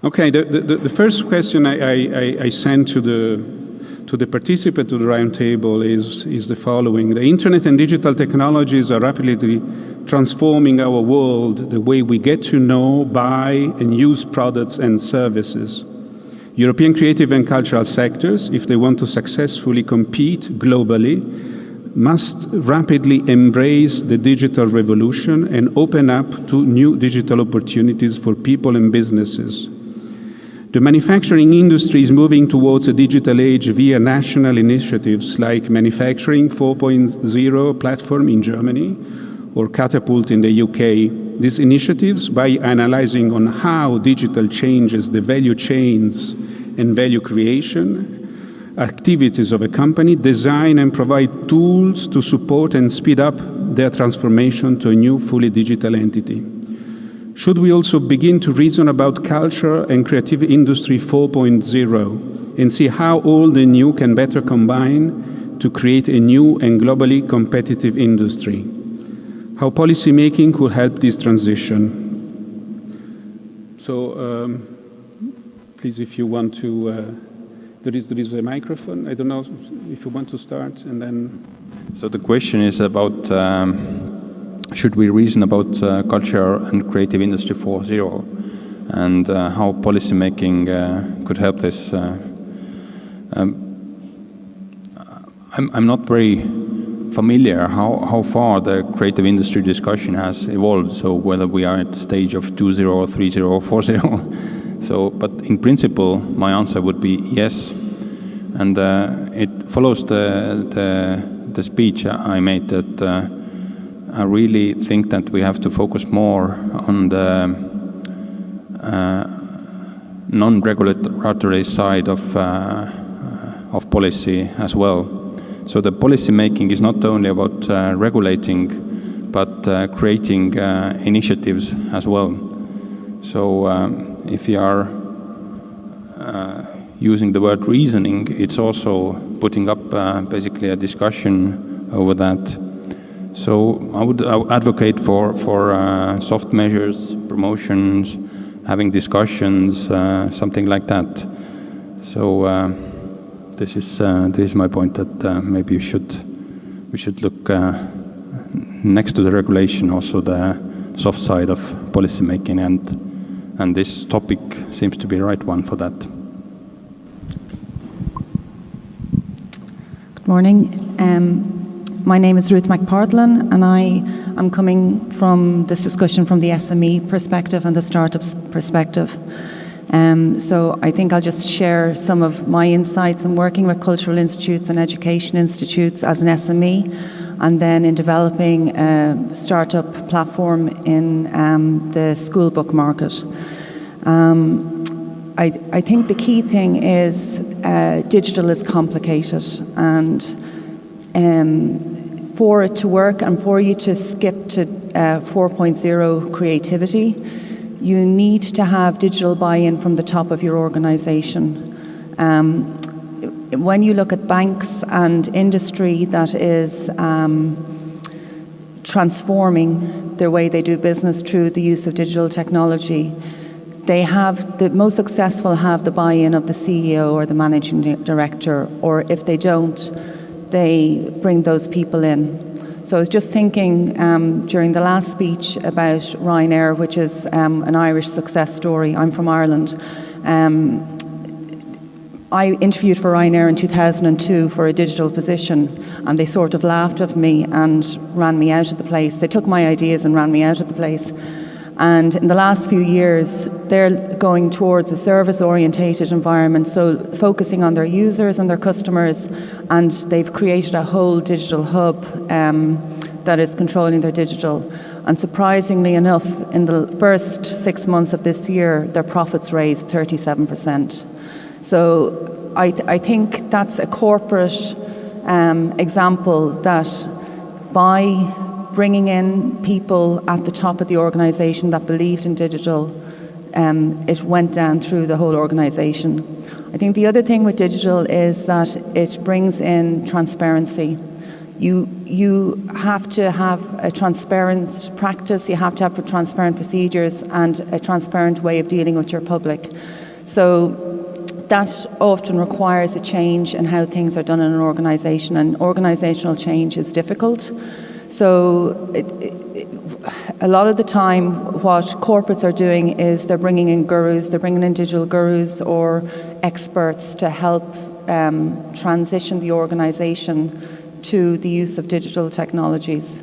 Okay, the first question I sent to the participant to the roundtable is the following. The internet and digital technologies are rapidly transforming our world, the way we get to know, buy, and use products and services. European creative and cultural sectors, if they want to successfully compete globally, must rapidly embrace the digital revolution and open up to new digital opportunities for people and businesses. The manufacturing industry is moving towards a digital age via national initiatives like Manufacturing 4.0 platform in Germany or Catapult in the UK. These initiatives, by analyzing on how digital changes the value chains and value creation activities of a company, design and provide tools to support and speed up their transformation to a new fully digital entity. Should we also begin to reason about culture and creative industry 4.0 and see how all the new can better combine to create a new and globally competitive industry? How policy making could help this transition? So, please, if you want to, there is a microphone. I don't know if you want to start, and then. So the question is about should we reason about culture and creative industry 4.0 and how policy making could help this. I'm not very familiar how far the creative industry discussion has evolved, so whether we are at the stage of 2.0 or 3.0 or 4.0. So, but in principle, my answer would be yes. And it follows the speech I made that I really think that we have to focus more on the non-regulatory side of policy as well. So the policy making is not only about regulating, but creating initiatives as well. So if you are using the word reasoning, it's also putting up basically a discussion over that. So I would advocate for soft measures, promotions, having discussions, something like that. So this is my point, that maybe we should look next to the regulation also the soft side of policy making, and this topic seems to be the right one for that. Good morning. My name is Ruth Partlin, and I am coming from this discussion from the SME perspective and the startups perspective. So I think I'll just share some of my insights in working with cultural institutes and education institutes as an SME, and then in developing a startup platform in the school book market. I think the key thing is digital is complicated, and for it to work and for you to skip to 4.0 creativity, you need to have digital buy-in from the top of your organization. When you look at banks and industry that is transforming their way they do business through the use of digital technology, they have the most successful have the buy-in of the CEO or the managing director, or if they don't, they bring those people in. So I was just thinking during the last speech about Ryanair, which is an Irish success story. I'm from Ireland. I interviewed for Ryanair in 2002 for a digital position, and they sort of laughed at me and ran me out of the place. They took my ideas and ran me out of the place. And in the last few years, they're going towards a service-orientated environment, so focusing on their users and their customers, and they've created a whole digital hub that is controlling their digital. And surprisingly enough, in the first 6 months of this year, their profits raised 37%. So I think that's a corporate example that by bringing in people at the top of the organisation that believed in digital, it went down through the whole organisation. I think the other thing with digital is that it brings in transparency. You have to have a transparent practice, you have to have transparent procedures and a transparent way of dealing with your public. So that often requires a change in how things are done in an organisation, and organisational change is difficult. So a lot of the time what corporates are doing is they're bringing in gurus, they're bringing in digital gurus or experts to help transition the organisation to the use of digital technologies.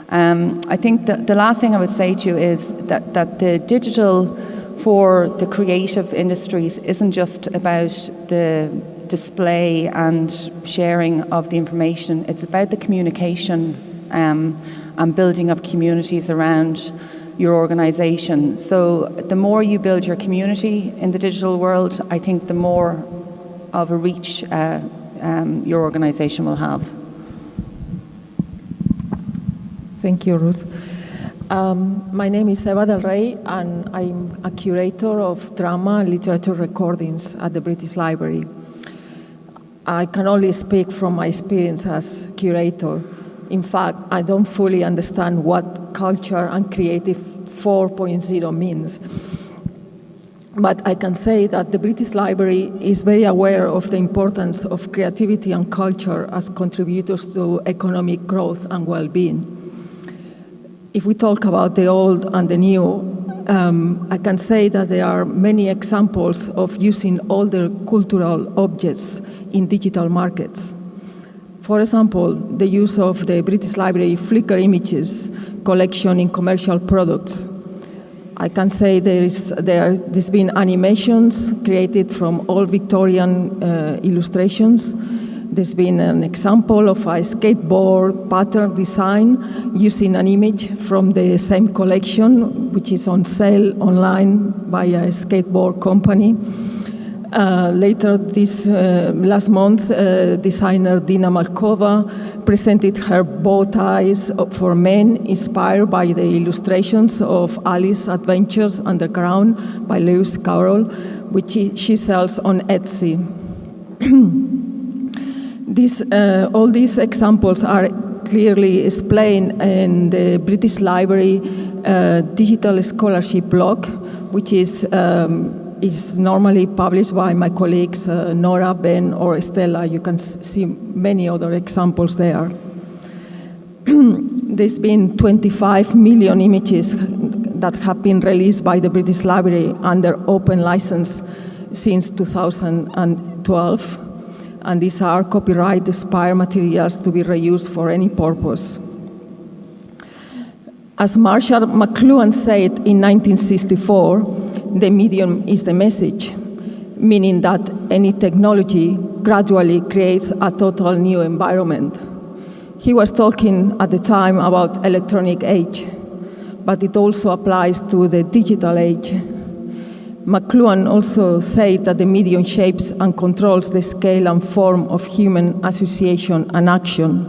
I think that the last thing I would say to you is that the digital for the creative industries isn't just about the display and sharing of the information, it's about the communication and building of communities around your organisation. So the more you build your community in the digital world, I think the more of a reach your organisation will have. Thank you, Ruth. My name is Eva Del Rey, and I'm a curator of drama and literature recordings at the British Library. I can only speak from my experience as curator. In fact, I don't fully understand what culture and creative 4.0 means. But I can say that the British Library is very aware of the importance of creativity and culture as contributors to economic growth and well-being. If we talk about the old and the new, I can say that there are many examples of using older cultural objects in digital markets. For example, the use of the British Library Flickr images collection in commercial products. I can say there's been animations created from old Victorian illustrations. There's been an example of a skateboard pattern design using an image from the same collection, which is on sale online by a skateboard company. Later this last month, designer Dina Malkova presented her bow ties for men inspired by the illustrations of Alice's Adventures Underground by Lewis Carroll, which she sells on Etsy. All these examples are clearly explained in the British Library digital scholarship blog, which is normally published by my colleagues Nora, Ben, or Stella. You can see many other examples there. There's been 25 million images that have been released by the British Library under open license since 2012. And these are copyright-expired materials to be reused for any purpose. As Marshall McLuhan said in 1964, the medium is the message, meaning that any technology gradually creates a total new environment. He was talking at the time about electronic age, but it also applies to the digital age. McLuhan also said that the medium shapes and controls the scale and form of human association and action.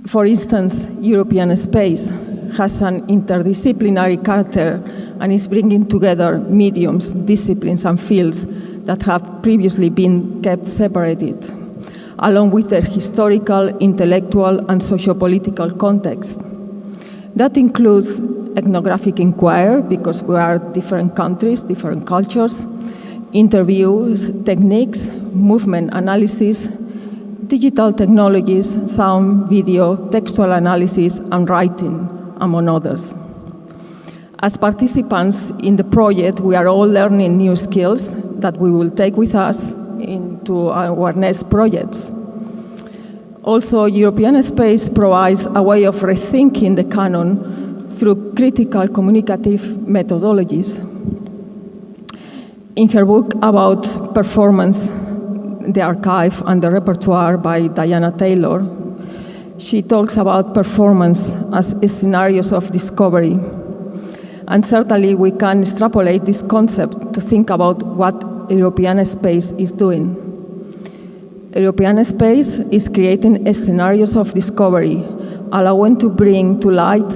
For instance, European space has an interdisciplinary character and is bringing together mediums, disciplines, and fields that have previously been kept separated, along with their historical, intellectual, and socio-political context. That includes ethnographic inquiry, because we are different countries, different cultures, interviews, techniques, movement analysis, digital technologies, sound, video, textual analysis, and writing, among others. As participants in the project, we are all learning new skills that we will take with us into our next projects. Also, European Space provides a way of rethinking the canon through critical communicative methodologies. In her book about performance, The Archive and the Repertoire by Diana Taylor, she talks about performance as scenarios of discovery. And certainly we can extrapolate this concept to think about what European Space is doing. European Space is creating scenarios of discovery, allowing to bring to light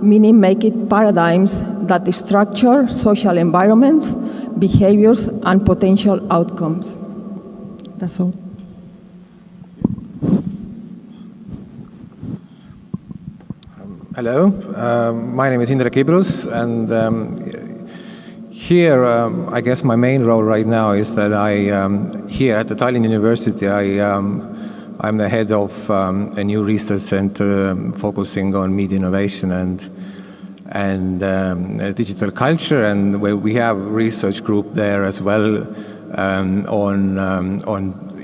meaning-making paradigms that structure social environments, behaviors, and potential outcomes. That's all. Hello, my name is Indrek Ibrus, and here I guess my main role right now is that here at the Tallinn University I'm the head of a new research center focusing on media innovation and digital culture, and where we have a research group there as well on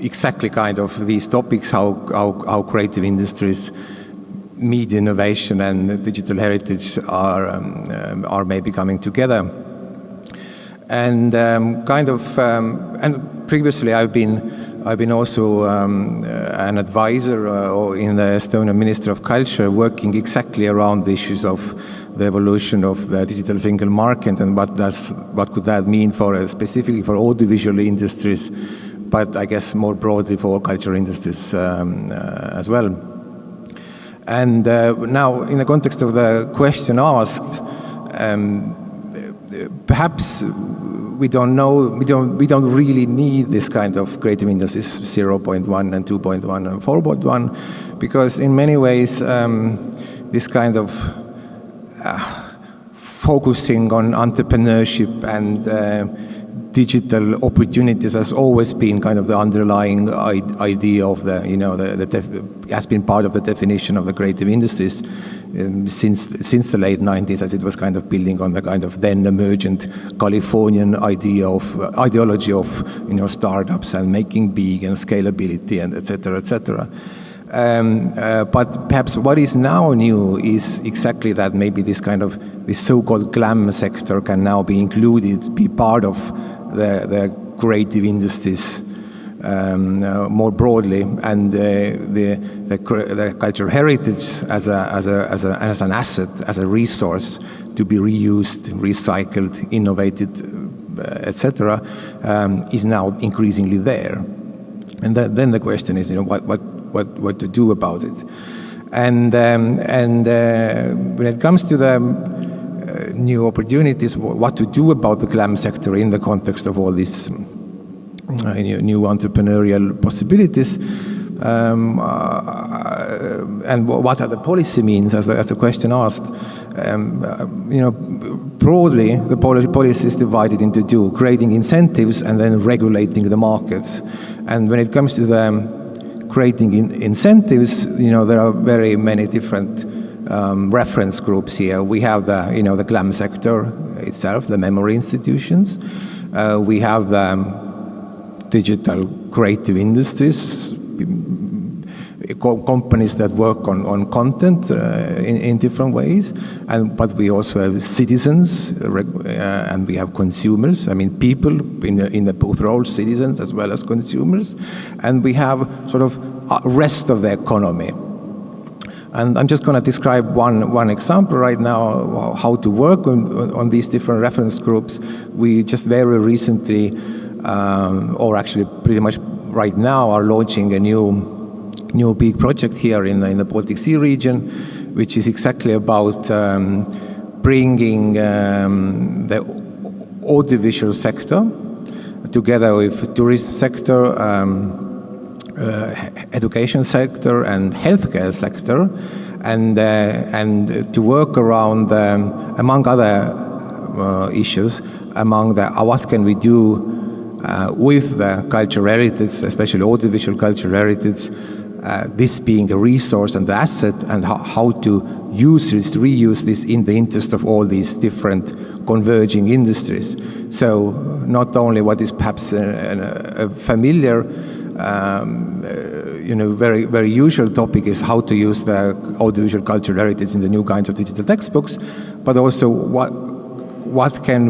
exactly kind of these topics, how creative industries, media innovation and digital heritage are maybe coming together. And and previously I've been also an advisor in the Estonian Ministry of Culture, working exactly around the issues of the evolution of the digital single market and what could that mean for specifically for audiovisual industries, but I guess more broadly for cultural industries as well. And now, in the context of the question asked, perhaps we don't really need this kind of creative industries 0.1 and 2.1 and 4.1, because in many ways this kind of focusing on entrepreneurship and digital opportunities has always been kind of the underlying idea of has been part of the definition of the creative industries since the late 90s, as it was kind of building on the kind of then emergent Californian ideology of startups and making big and scalability and et cetera. But perhaps what is now new is exactly that maybe this so-called glam sector can now be included, be part of the creative industries more broadly, and the cultural heritage as an asset, as a resource to be reused, recycled, innovated, etc., is now increasingly there. And then the question is, what to do about it. And when it comes to the new opportunities, what to do about the glam sector in the context of all these new entrepreneurial possibilities, and what are the policy means, as the question asked. Broadly, the policy is divided into two: creating incentives and then regulating the markets. And when it comes to the creating incentives, there are very many different reference groups here. We have the glam sector itself, the memory institutions. We have the digital creative industries, companies that work on content in different ways, but we also have citizens and we have consumers. I mean, people in the both roles, citizens as well as consumers, and we have sort of rest of the economy. And I'm just going to describe one example right now, how to work on these different reference groups. We just very recently, or actually pretty much right now, are launching a new big project here in the Baltic Sea region, which is exactly about bringing the audiovisual sector together with tourism sector, education sector and healthcare sector, and to work around, among other issues, what can we do with the cultural heritage, especially audiovisual cultural heritage, this being a resource and asset, and how to use this, reuse this in the interest of all these different converging industries. So not only what is perhaps a familiar, very, very usual topic is how to use the audiovisual cultural heritage in the new kinds of digital textbooks, but also what can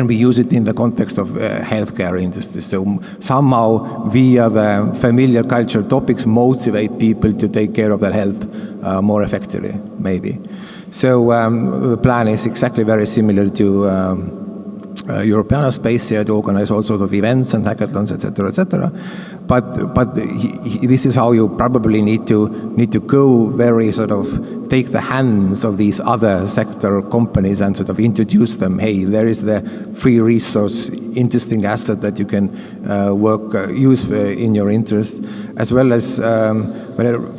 we use it in the context of healthcare industry. So somehow via the familiar cultural topics motivate people to take care of their health more effectively, maybe. So the plan is exactly very similar to Europeana space here, to organize all sorts of events and hackathons, etc., etc. but this is how you probably need to go, very sort of take the hands of these other sector companies and sort of introduce them. Hey, there is the free resource, interesting asset that you can use in your interest, as well as,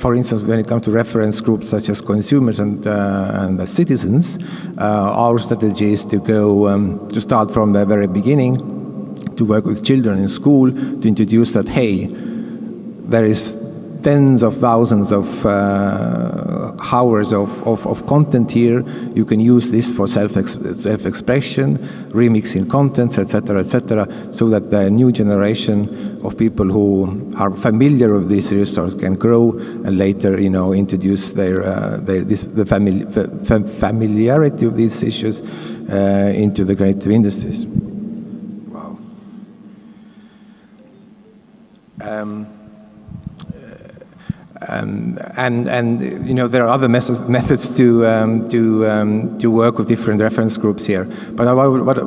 for instance, when it comes to reference groups such as consumers and the citizens, our strategy is to go to start from the very beginning, to work with children in school, to introduce that, hey, there is tens of thousands of hours of content here. You can use this for self-expression, remixing contents, etc., so that the new generation of people who are familiar with this resource can grow and later, introduce the familiarity of these issues into the creative industries. Wow. And there are other methods to work with different reference groups here. But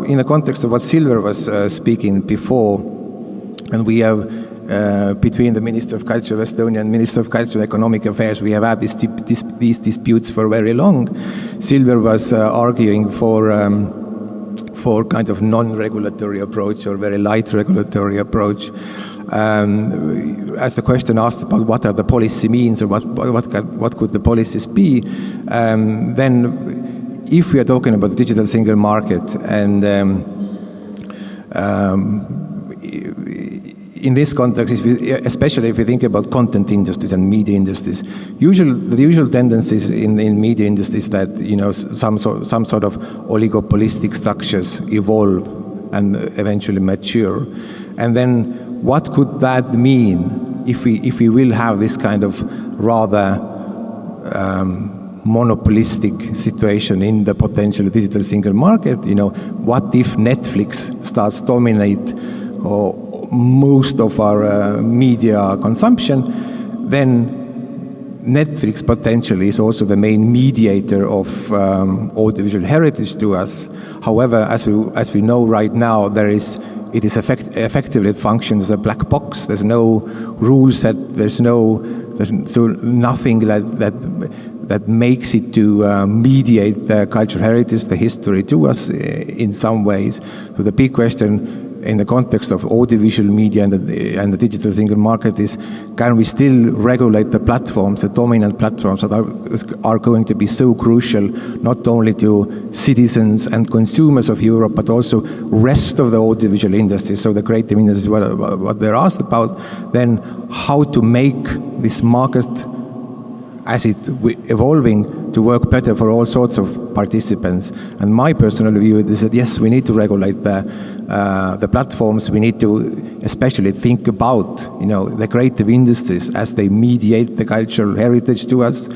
in the context of what Silver was speaking before, and we have between the Minister of Culture of Estonia and Minister of Culture and Economic Affairs, we have had these disputes for very long. Silver was arguing for kind of non-regulatory approach or very light regulatory approach. As the question asked about what are the policy means or what could the policies be, then if we are talking about the digital single market and in this context, especially if we think about content industries and media industries, the usual tendencies in media industries that some sort of oligopolistic structures evolve and eventually mature, and then what could that mean if we will have this kind of rather monopolistic situation in the potential digital single market? What if Netflix starts dominate most of our media consumption? Then Netflix potentially is also the main mediator of audiovisual heritage to us. However, as we know right now, effectively it functions as a black box. There's no rule set. There's nothing that makes it to mediate the cultural heritage, the history to us in some ways. So the big question in the context of audiovisual media and the digital single market is, can we still regulate the platforms, the dominant platforms that are going to be so crucial, not only to citizens and consumers of Europe, but also rest of the audiovisual industry, so the creative industry, what they're asked about, then how to make this market, as it evolving, to work better for all sorts of participants. And my personal view is that yes, we need to regulate the platforms. We need to especially think about the creative industries as they mediate the cultural heritage to us,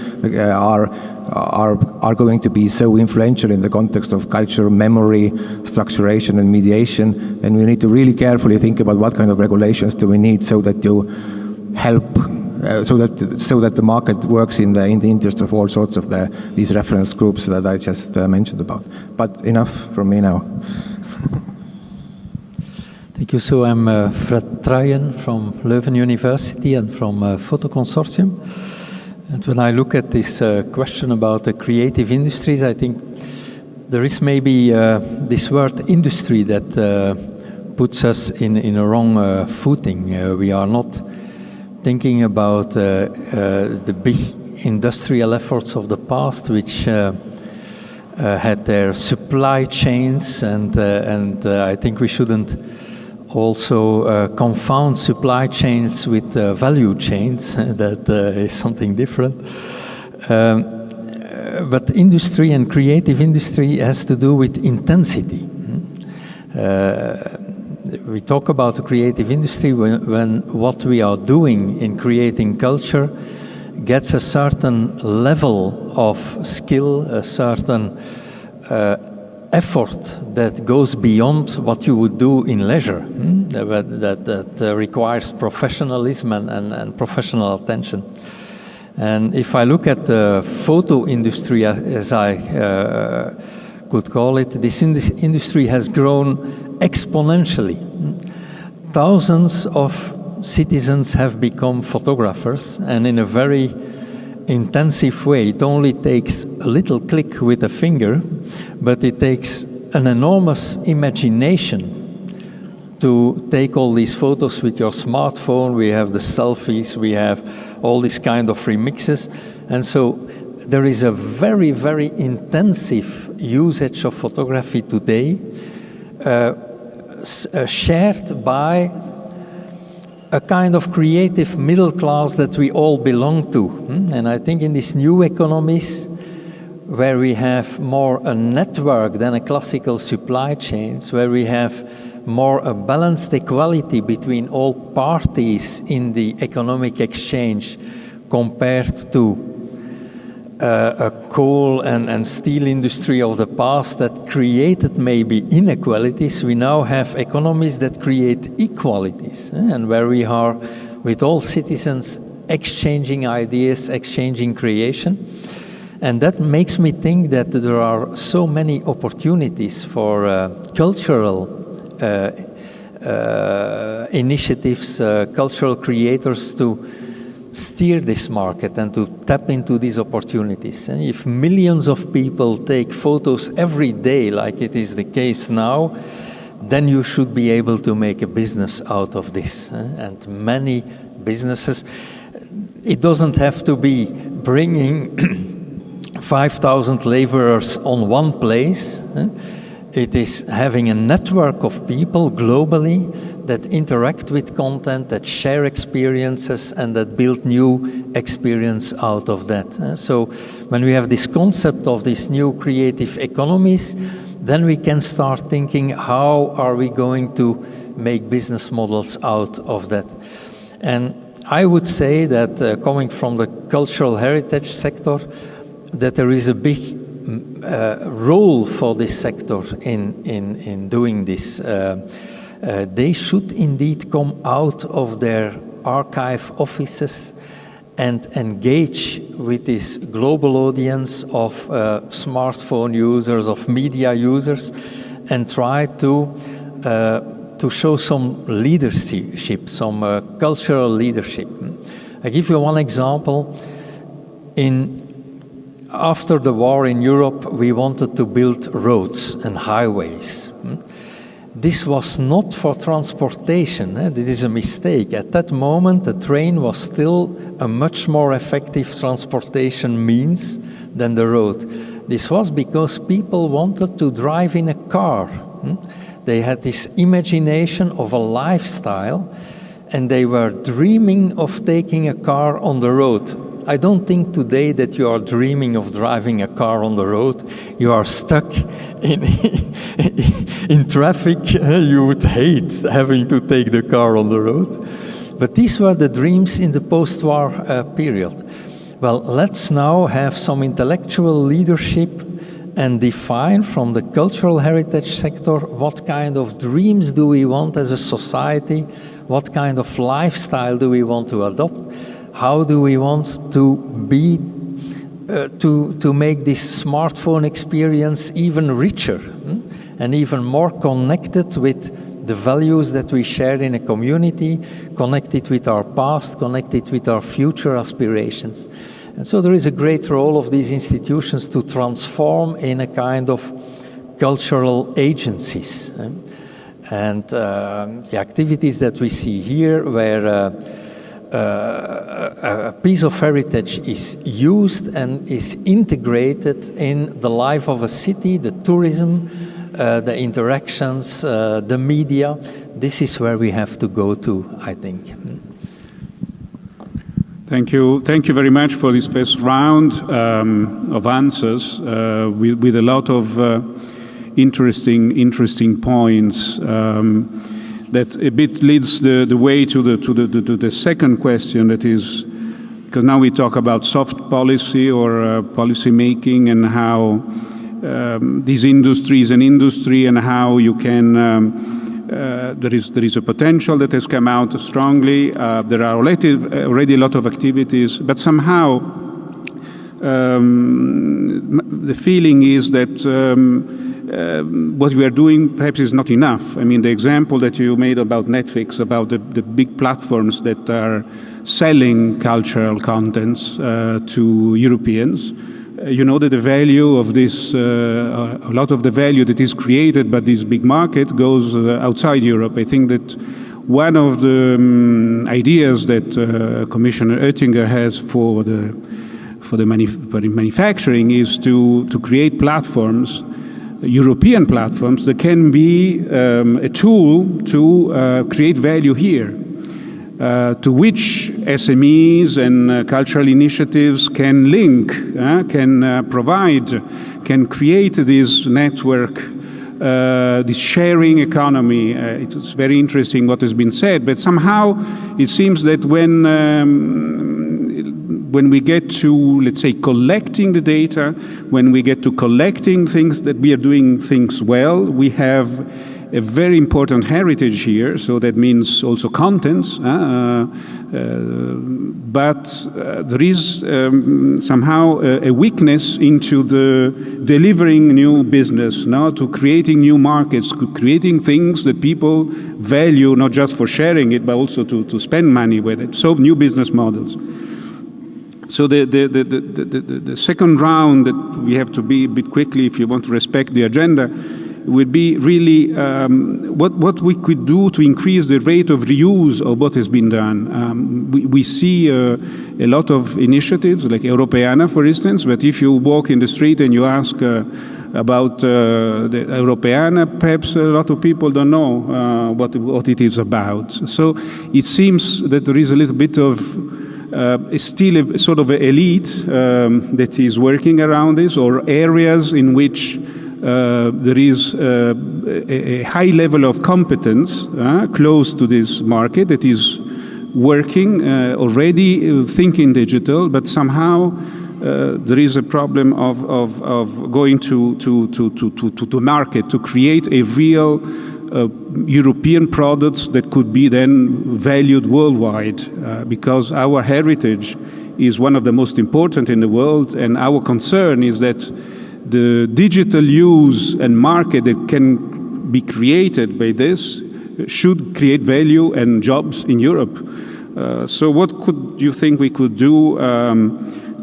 are going to be so influential in the context of cultural memory, structuration and mediation. And we need to really carefully think about what kind of regulations do we need so that you help so that the market works in the interest of all sorts of these reference groups that I just mentioned about. But enough from me now. Thank you. So I'm Fred Truijen from Leuven University and from Photo Consortium. And when I look at this question about the creative industries, I think there is maybe this word industry that puts us in a wrong footing. We are not thinking about the big industrial efforts of the past, which had their supply chains, and I think we shouldn't also confound supply chains with value chains. That is something different. But industry and creative industry has to do with intensity. We talk about the creative industry when what we are doing in creating culture gets a certain level of skill, a certain effort that goes beyond what you would do in leisure, that requires professionalism and professional attention. And if I look at the photo industry, as I could call it, this industry has grown exponentially. Thousands of citizens have become photographers, and in a very intensive way. It only takes a little click with a finger, but it takes an enormous imagination to take all these photos with your smartphone. We have the selfies, we have all these kind of remixes, and so there is a very, very intensive usage of photography today, shared by a kind of creative middle class that we all belong to. And I think in these new economies, where we have more a network than a classical supply chains, where we have more a balanced equality between all parties in the economic exchange compared to a coal and steel industry of the past that created maybe inequalities, we now have economies that create equalities, and where we are with all citizens exchanging ideas, exchanging creation. And that makes me think that there are so many opportunities for cultural initiatives, cultural creators to steer this market and to tap into these opportunities. If millions of people take photos every day, like it is the case now, then you should be able to make a business out of this. And many businesses, it doesn't have to be bringing 5,000 laborers on one place. It is having a network of people globally that interact with content, that share experiences, and that build new experience out of that. So when we have this concept of these new creative economies, then we can start thinking, how are we going to make business models out of that? And I would say that coming from the cultural heritage sector, that there is a big role for this sector in doing this. They should indeed come out of their archive offices and engage with this global audience of smartphone users, of media users, and try to show some leadership, some cultural leadership. I give you one example. After the war in Europe, we wanted to build roads and highways. This was not for transportation. This is a mistake. At that moment, the train was still a much more effective transportation means than the road. This was because people wanted to drive in a car. They had this imagination of a lifestyle, and they were dreaming of taking a car on the road. I don't think today that you are dreaming of driving a car on the road. You are stuck in traffic. You would hate having to take the car on the road. But these were the dreams in the post-war period. Well, let's now have some intellectual leadership and define from the cultural heritage sector what kind of dreams do we want as a society, what kind of lifestyle do we want to adopt. How do we want to be, to make this smartphone experience even richer and even more connected with the values that we share in a community, connected with our past, connected with our future aspirations. And so there is a great role of these institutions to transform in a kind of cultural agencies. And the activities that we see here, where a piece of heritage is used and is integrated in the life of a city, the tourism, the interactions, the media. This is where we have to go to, I think. Thank you. Thank you very much for this first round of answers with a lot of interesting points. That a bit leads the way to the second question, that is, because now we talk about soft policy or policy making, and how this industry is an industry, and how you can there is a potential that has come out strongly. There are already a lot of activities, but somehow the feeling is that what we are doing perhaps is not enough. I mean, the example that you made about Netflix, about the big platforms that are selling cultural contents to Europeans, you know that the value of this, a lot of the value that is created by this big market goes outside Europe. I think that one of the ideas that Commissioner Oettinger has for the manufacturing is to create platforms, European platforms, that can be a tool to create value here, to which SMEs and cultural initiatives can link, can provide, can create this network, this sharing economy. It's very interesting what has been said, but somehow it seems that when we get to, let's say, collecting the data, when we get to collecting things that we are doing things well, we have a very important heritage here, so that means also contents, but there is somehow a weakness into the delivering new business, to creating new markets, to creating things that people value, not just for sharing it, but also to spend money with it, so new business models. So the second round that we have to be a bit quickly if you want to respect the agenda would be really what we could do to increase the rate of reuse of what has been done. We see a lot of initiatives like Europeana, for instance, but if you walk in the street and you ask about the Europeana, perhaps a lot of people don't know what it is about. So it seems that there is a little bit of still a sort of an elite that is working around this, or areas in which there is a high level of competence close to this market that is working already, thinking digital, but somehow there is a problem of going to market to create a real European products that could be then valued worldwide, because our heritage is one of the most important in the world, and our concern is that the digital use and market that can be created by this should create value and jobs in Europe. So what could you think we could do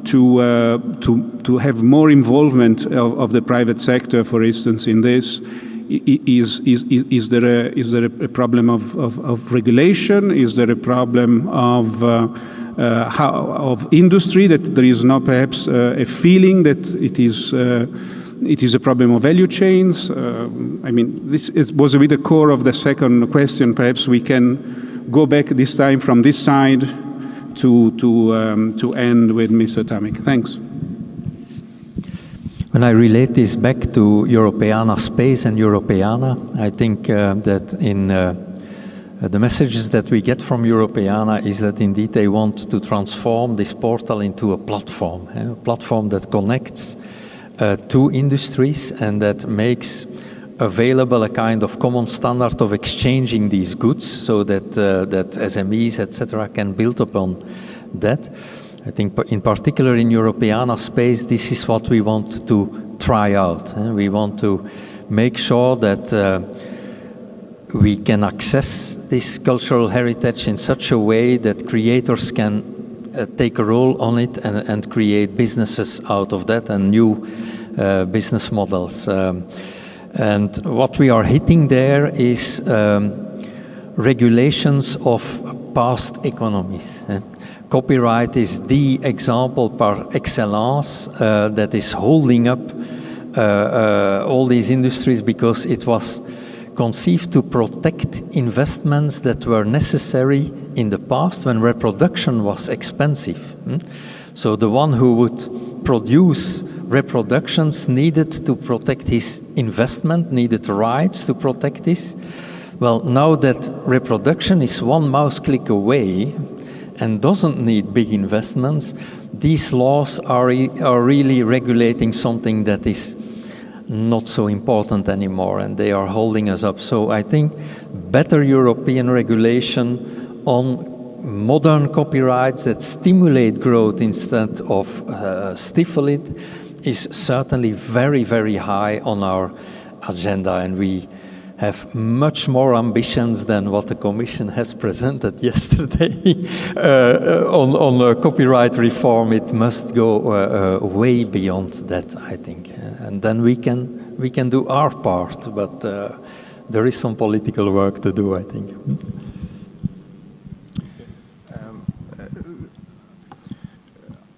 to have more involvement of the private sector, for instance, in this? Is there a problem of regulation? Is there a problem of industry, that there is not perhaps a feeling that it is a problem of value chains? I mean, this was a bit the core of the second question. Perhaps we can go back this time from this side to end with Mr. Tammik. Thanks. When I relate this back to Europeana space and Europeana, I think that in the messages that we get from Europeana is that indeed they want to transform this portal into a platform that connects two industries and that makes available a kind of common standard of exchanging these goods, so that that SMEs, etc., can build upon that. I think in particular in Europeana space, this is what we want to try out. We want to make sure that we can access this cultural heritage in such a way that creators can take a role on it and create businesses out of that and new business models. And what we are hitting there is regulations of past economies. Copyright is the example par excellence that is holding up all these industries, because it was conceived to protect investments that were necessary in the past when reproduction was expensive. So the one who would produce reproductions needed to protect his investment, needed rights to protect this. Well, now that reproduction is one mouse click away and doesn't need big investments, these laws are really regulating something that is not so important anymore, and they are holding us up. So I think better European regulation on modern copyrights that stimulate growth instead of stifle it is certainly very, very high on our agenda, and we have much more ambitions than what the Commission has presented yesterday on copyright reform. It must go way beyond that, I think, and then we can do our part. But there is some political work to do, I think.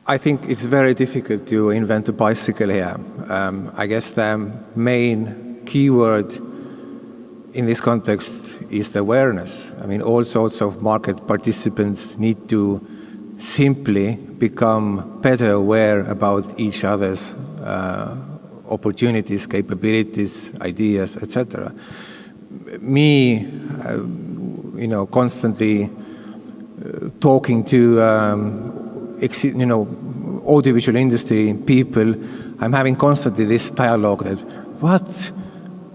I think it's very difficult to invent a bicycle here. I guess the main keyword in this context is the awareness. I mean, all sorts of market participants need to simply become better aware about each other's opportunities, capabilities, ideas, etc. Me, constantly talking to audiovisual industry people, I'm having constantly this dialogue that, what?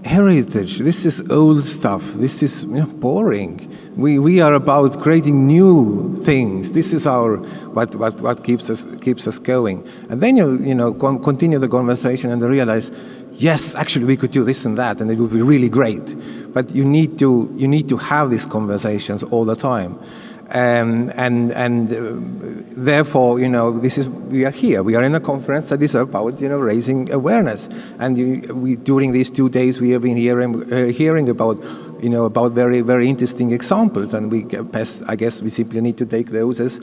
Heritage, this is old stuff, this is boring. We are about creating new things. This is our what keeps us going. And then you continue the conversation and realize, yes, actually we could do this and that, and it would be really great. But you need to have these conversations all the time. Therefore, we are here. We are in a conference that is about, raising awareness. And during these 2 days, we have been hearing about, about very, very interesting examples. And I guess we simply need to take those as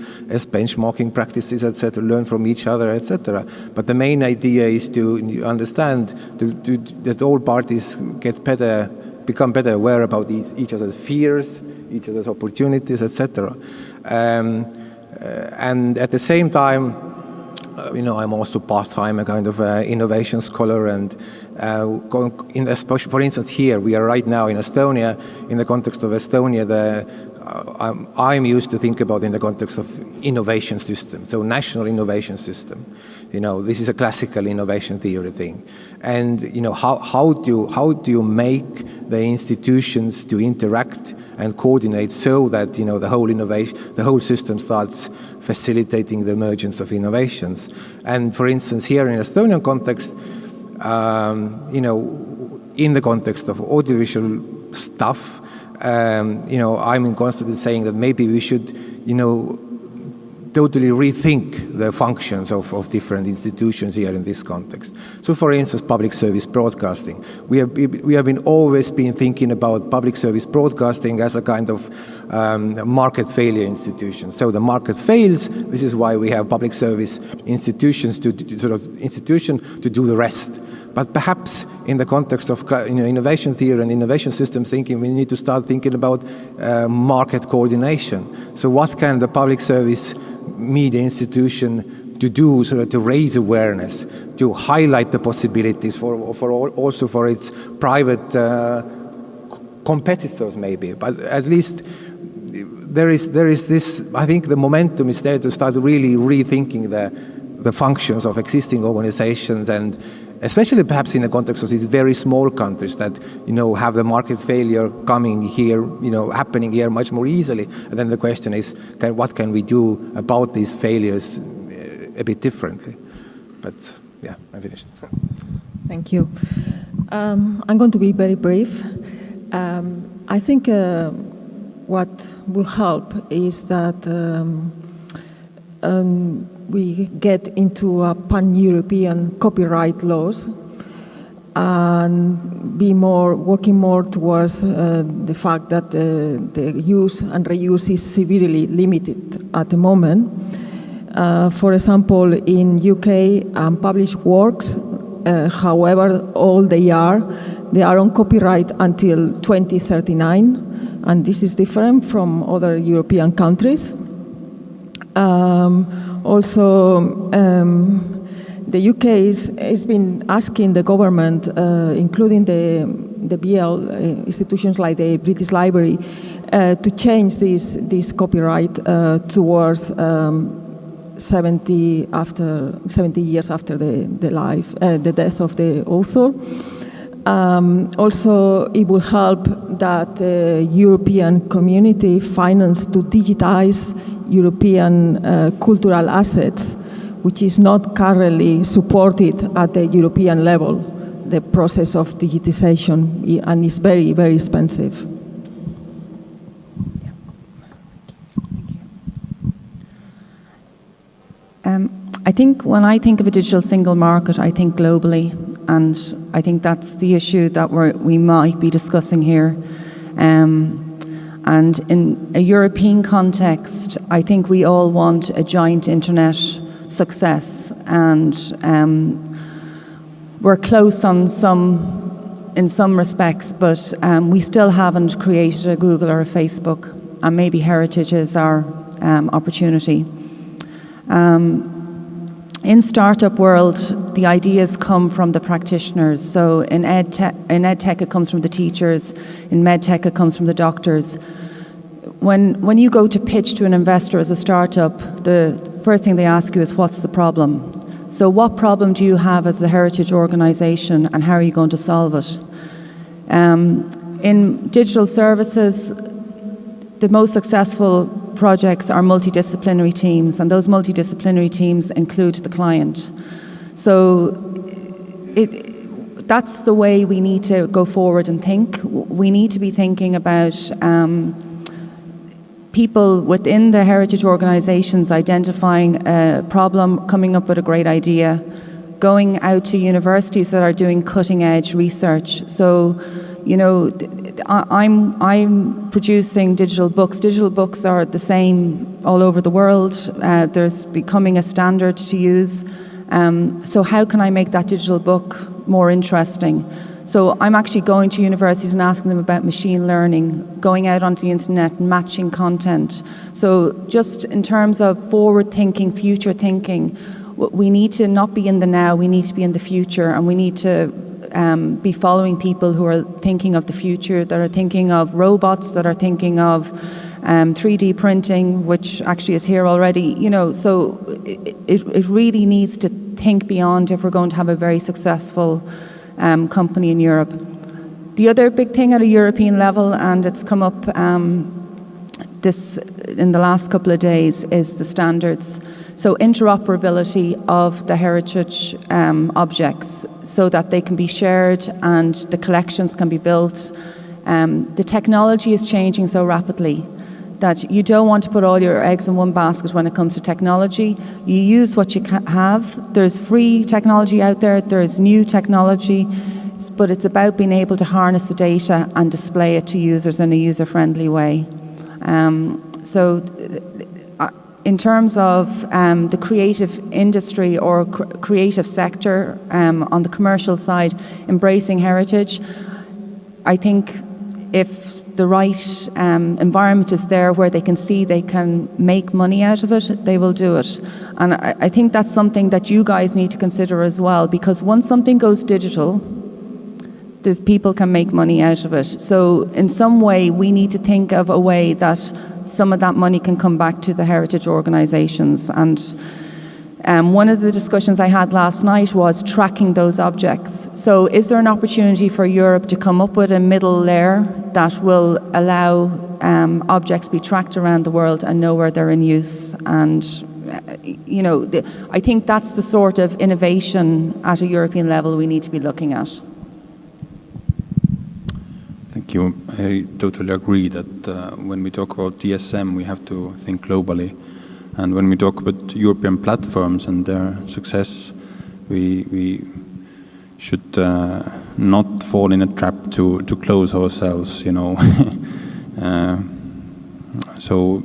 benchmarking practices, etc., learn from each other, etc. But the main idea is to understand that all parties become better aware about each other's fears, each other's opportunities, etc. And at the same time, I'm also part-time a kind of innovation scholar, and for instance, here we are right now in Estonia. In the context of Estonia, I'm used to think about in the context of innovation system, so national innovation system. This is a classical innovation theory thing, and how do you make the institutions to interact and coordinate so that the whole system starts facilitating the emergence of innovations. And for instance, here in Estonian context, in the context of audiovisual stuff, I'm constantly saying that maybe we should, totally rethink the functions of different institutions here in this context. So, for instance, public service broadcasting. We have always been thinking about public service broadcasting as a kind of market failure institution. So the market fails. This is why we have public service institutions to do the rest. But perhaps in the context of innovation theory and innovation system thinking, we need to start thinking about market coordination. So what can the public service media institution to do to raise awareness, to highlight the possibilities also for its private competitors maybe. But at least there is this, I think the momentum is there to start really rethinking the functions of existing organizations, and especially perhaps in the context of these very small countries that have the market failure coming here, happening here much more easily. And then the question is, what can we do about these failures a bit differently? But yeah, I'm finished. Thank you. I'm going to be very brief. I think what will help is that we get into a pan-European copyright laws and working more towards the fact that the use and reuse is severely limited at the moment. For example, in UK, unpublished works, however old they are on copyright until 2039, and this is different from other European countries. Also, the UK has been asking the government, including the BL institutions like the British Library, to change this copyright towards 70 years after the death of the author. Also, it will help that the European community finance to digitize European cultural assets, which is not currently supported at the European level. the process of digitization, and it's very, very expensive. I think when I think of a digital single market, I think globally, and I think that's the issue that we might be discussing here. And in a European context, I think we all want a giant internet success, and we're close in some respects, but we still haven't created a Google or a Facebook, and maybe heritage is our opportunity. In startup world, the ideas come from the practitioners. So in ed tech, it comes from the teachers. In med tech, it comes from the doctors. When you go to pitch to an investor as a startup, the first thing they ask you is, what's the problem? So what problem do you have as a heritage organization, and how are you going to solve it? In digital services, the most successful projects are multidisciplinary teams, and those multidisciplinary teams include the client. So that's the way we need to go forward and think. We need to be thinking about people within the heritage organizations identifying a problem, coming up with a great idea, going out to universities that are doing cutting edge research. So, you know, I'm producing digital books. Digital books are the same all over the world. There's becoming a standard to use. So how can I make that digital book more interesting? So I'm actually going to universities and asking them about machine learning, going out onto the internet and matching content. So just in terms of forward thinking, future thinking, we need to not be in the now, we need to be in the future, and we need to be following people who are thinking of the future, that are thinking of robots, that are thinking of 3D printing, which actually is here already. You know, so it really needs to think beyond if we're going to have a very successful company in Europe. The other big thing at a European level, and it's come up in the last couple of days, is the standards. So interoperability of the heritage objects so that they can be shared and the collections can be built. The technology is changing so rapidly that you don't want to put all your eggs in one basket when it comes to technology. You use what you have. There's free technology out there, there's new technology, but it's about being able to harness the data and display it to users in a user-friendly way. In terms of the creative industry or creative sector on the commercial side, embracing heritage, I think if the right environment is there where they can see they can make money out of it, they will do it. And I think that's something that you guys need to consider as well, because once something goes digital, people can make money out of it. So in some way, we need to think of a way that some of that money can come back to the heritage organisations. And one of the discussions I had last night was tracking those objects. So is there an opportunity for Europe to come up with a middle layer that will allow objects be tracked around the world and know where they're in use? And you know, I think that's the sort of innovation at a European level we need to be looking at. Thank you. I totally agree that when we talk about DSM, we have to think globally. And when we talk about European platforms and their success, we should not fall in a trap to close ourselves, you know. So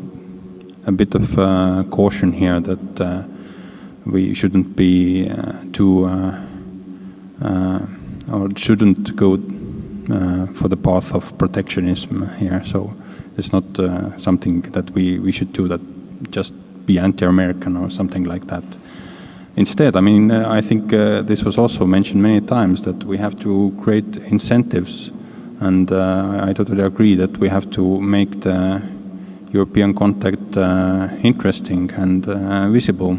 a bit of caution here that we shouldn't be or shouldn't go for the path of protectionism here. So it's not something that we should do, that just be anti-American or something like that. Instead, I mean, I think this was also mentioned many times, that we have to create incentives, and I totally agree that we have to make the European contact interesting and visible.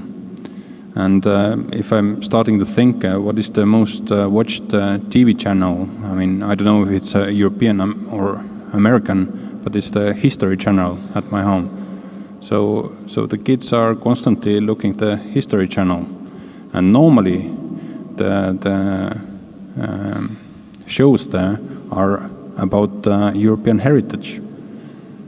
And if I'm starting to think, what is the most watched TV channel? I mean, I don't know if it's European or American, but it's the History Channel at my home. So the kids are constantly looking at the History Channel, and normally the shows there are about European heritage.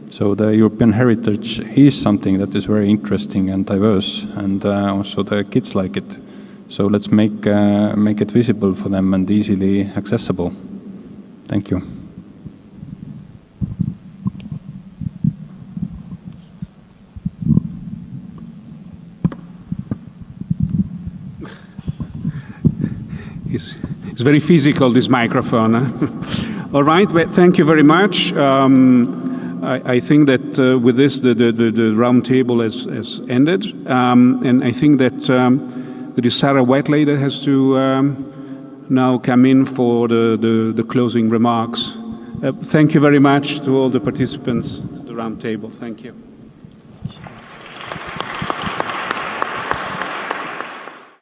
So the European heritage is something that is very interesting and diverse, and also the kids like it. So let's make it visible for them and easily accessible. Thank you. It's very physical, this microphone. All right, well, thank you very much. I think that with this, the round table has ended. And I think that there is Sarah Waelde that has to now come in for the closing remarks. Thank you very much to all the participants to the round table. Thank you.